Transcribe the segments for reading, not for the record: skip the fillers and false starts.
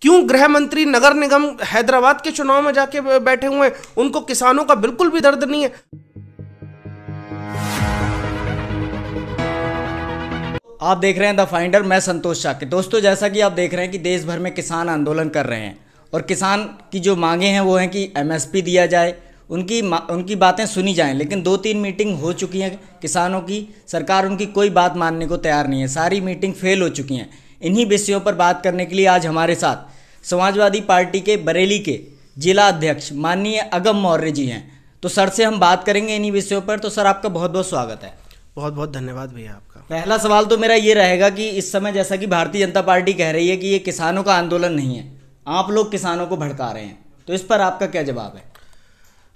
क्यों गृह मंत्री नगर निगम हैदराबाद के चुनाव में जाके बैठे हुए हैं? उनको किसानों का बिल्कुल भी दर्द नहीं है। आप देख रहे हैं द फाइंडर, मैं संतोष शाक्य। दोस्तों, जैसा कि आप देख रहे हैं कि देश भर में किसान आंदोलन कर रहे हैं और किसान की जो मांगे हैं वो हैं कि एमएसपी दिया जाए, उनकी बातें सुनी जाएं। लेकिन 2-3 मीटिंग हो चुकी हैं किसानों की, सरकार उनकी कोई बात मानने को तैयार नहीं है, सारी मीटिंग फेल हो चुकी हैं। इन्हीं विषयों पर बात करने के लिए आज हमारे साथ समाजवादी पार्टी के बरेली के जिला अध्यक्ष माननीय अगम मौर्य जी हैं। तो सर से हम बात करेंगे इन्हीं विषयों पर। तो सर, आपका बहुत बहुत स्वागत है। बहुत बहुत धन्यवाद भैया आपका। पहला सवाल तो मेरा ये रहेगा कि इस समय जैसा कि भारतीय जनता पार्टी कह रही है कि ये किसानों का आंदोलन नहीं है, आप लोग किसानों को भड़का रहे हैं, तो इस पर आपका क्या जवाब है?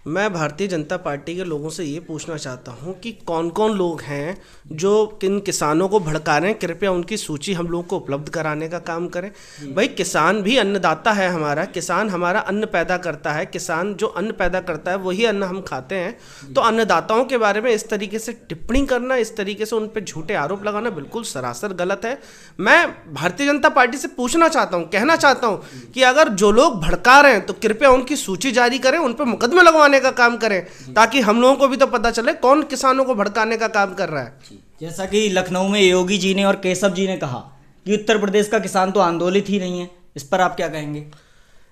मैं भारतीय जनता पार्टी के लोगों से ये पूछना चाहता हूँ कि कौन कौन लोग हैं जो किन किसानों को भड़का रहे हैं। कृपया उनकी सूची हम लोग को उपलब्ध कराने का काम करें। भाई, किसान भी अन्नदाता है हमारा, किसान हमारा अन्न पैदा करता है, किसान जो अन्न पैदा करता है वही अन्न हम खाते हैं। तो अन्नदाताओं के बारे में इस तरीके से टिप्पणी करना, इस तरीके से उन पर झूठे आरोप लगाना बिल्कुल सरासर गलत है। मैं भारतीय जनता पार्टी से पूछना चाहता हूँ, कहना चाहता हूँ कि अगर जो लोग भड़का रहे हैं तो कृपया उनकी सूची जारी करें, उन पर मुकदमे लगवाने का काम करें, ताकि हम लोगों को भी तो पता चले कौन किसानों को भड़काने का काम कर रहा है। जैसा कि लखनऊ में योगी जी ने और केशव जी ने कहा कि उत्तर प्रदेश का किसान तो आंदोलित ही नहीं है, इस पर आप क्या कहेंगे?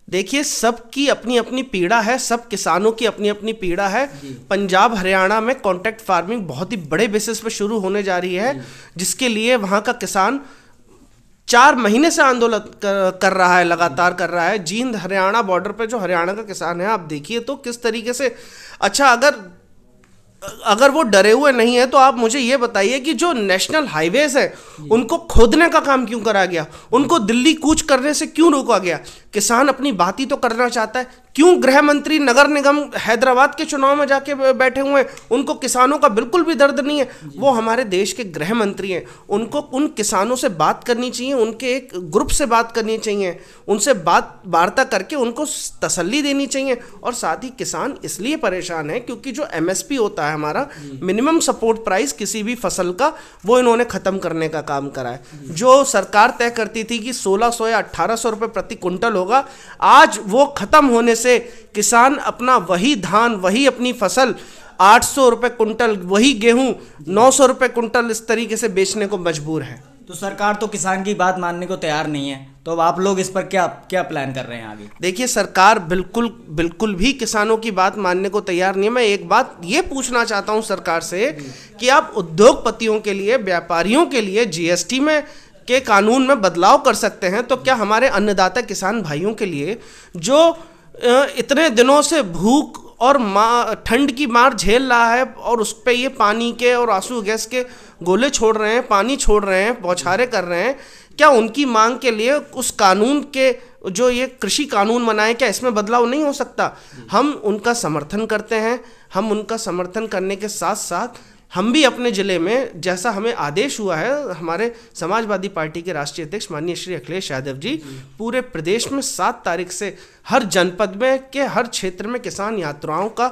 देखिए, सबकी अपनी अपनी पीड़ा है, सब किसानों की अपनी अपनी पीड़ा है। पंजाब हरियाणा में कॉन्ट्रैक्ट फार्मिंग बहुत ही बड़े बेसिस पर शुरू होने जा रही है, जिसके लिए वहां का किसान 4 महीने से आंदोलन कर रहा है, लगातार कर रहा है। जींद हरियाणा बॉर्डर पे जो हरियाणा का किसान है, आप देखिए तो किस तरीके से। अच्छा, अगर वो डरे हुए नहीं है तो आप मुझे ये बताइए कि जो नेशनल हाईवेज है उनको खोदने का काम क्यों करा गया? उनको दिल्ली कूच करने से क्यों रोका गया? किसान अपनी बात ही तो करना चाहता है। क्यों गृह मंत्री नगर निगम हैदराबाद के चुनाव में जाके बैठे हुए हैं? उनको किसानों का बिल्कुल भी दर्द नहीं है। वो हमारे देश के गृह मंत्री हैं, उनको उन किसानों से बात करनी चाहिए, उनके एक ग्रुप से बात करनी चाहिए, उनसे वार्ता करके उनको तसल्ली देनी चाहिए। और साथ ही किसान इसलिए परेशान है क्योंकि जो एमएसपी होता है हमारा, मिनिमम सपोर्ट प्राइस किसी भी फसल का, वो इन्होंने खत्म करने का काम करा है। जो सरकार तय करती थी कि 1600 या 1800 रुपये प्रति कुंटल होगा, आज वो खत्म होने से किसान अपना वही धान, वही अपनी फसल 800 रुपये कुंटल, वही गेहूं 900 रुपये कुंटल इस तरीके से बेचने को मजबूर है। तो सरकार तो किसान की बात मानने को तैयार नहीं है, तो अब आप लोग इस पर क्या प्लान कर रहे हैं आगे? देखिए, सरकार बिल्कुल भी किसानों की बात मानने को तैयार नहीं है। मैं एक बात ये पूछना चाहता हूं सरकार से कि आप उद्योगपतियों के लिए, व्यापारियों के लिए जीएसटी में के कानून में बदलाव कर सकते हैं, तो क्या हमारे अन्नदाता किसान भाइयों के लिए जो इतने दिनों से भूख और ठंड की मार झेल रहा है और उस पर ये पानी के और आंसू गैस के गोले छोड़ रहे हैं, पानी छोड़ रहे हैं, बौछारें कर रहे हैं, क्या उनकी मांग के लिए उस कानून के, जो ये कृषि कानून बनाए, क्या इसमें बदलाव नहीं हो सकता? हम उनका समर्थन करते हैं। हम उनका समर्थन करने के साथ साथ हम भी अपने ज़िले में, जैसा हमें आदेश हुआ है, हमारे समाजवादी पार्टी के राष्ट्रीय अध्यक्ष माननीय श्री अखिलेश यादव जी पूरे प्रदेश में 7 तारीख से हर जनपद में के हर क्षेत्र में किसान यात्राओं का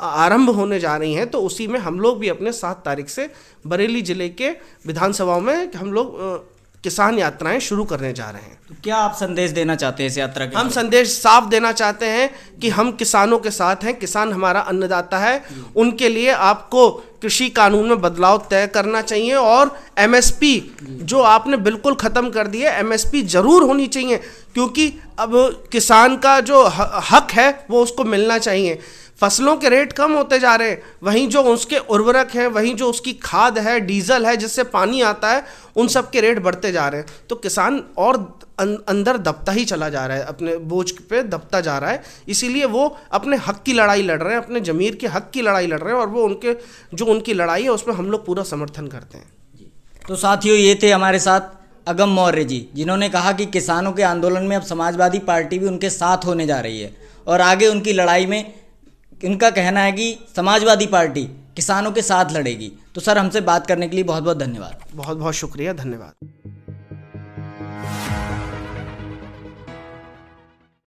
आरंभ होने जा रही हैं। तो उसी में हम लोग भी अपने 7 तारीख से बरेली ज़िले के विधानसभाओं में हम लोग किसान यात्राएं शुरू करने जा रहे हैं। तो क्या आप संदेश देना चाहते हैं इस यात्रा के? हम संदेश साफ देना चाहते हैं कि हम किसानों के साथ हैं, किसान हमारा अन्नदाता है। उनके लिए आपको कृषि कानून में बदलाव तय करना चाहिए और एमएसपी जो आपने बिल्कुल ख़त्म कर दी है, एमएसपी ज़रूर होनी चाहिए, क्योंकि अब किसान का जो हक है वो उसको मिलना चाहिए। फसलों के रेट कम होते जा रहे हैं, वहीं जो उसके उर्वरक हैं, वहीं जो उसकी खाद है, डीजल है, जिससे पानी आता है, उन सब के रेट बढ़ते जा रहे हैं। तो किसान और अंदर दबता ही चला जा रहा है, अपने बोझ पे दबता जा रहा है। इसीलिए वो अपने हक की लड़ाई लड़ रहे हैं, अपने ज़मीर के हक की लड़ाई लड़ रहे हैं, और वो उनकी लड़ाई है उसमें हम लोग पूरा समर्थन करते हैं। तो साथियों, ये थे हमारे साथ अगम मौर्य जी, जिन्होंने कहा कि किसानों के आंदोलन में अब समाजवादी पार्टी भी उनके साथ होने जा रही है और आगे उनकी लड़ाई में इनका कहना है कि समाजवादी पार्टी किसानों के साथ लड़ेगी। तो सर, हमसे बात करने के लिए बहुत बहुत धन्यवाद। बहुत बहुत शुक्रिया, धन्यवाद।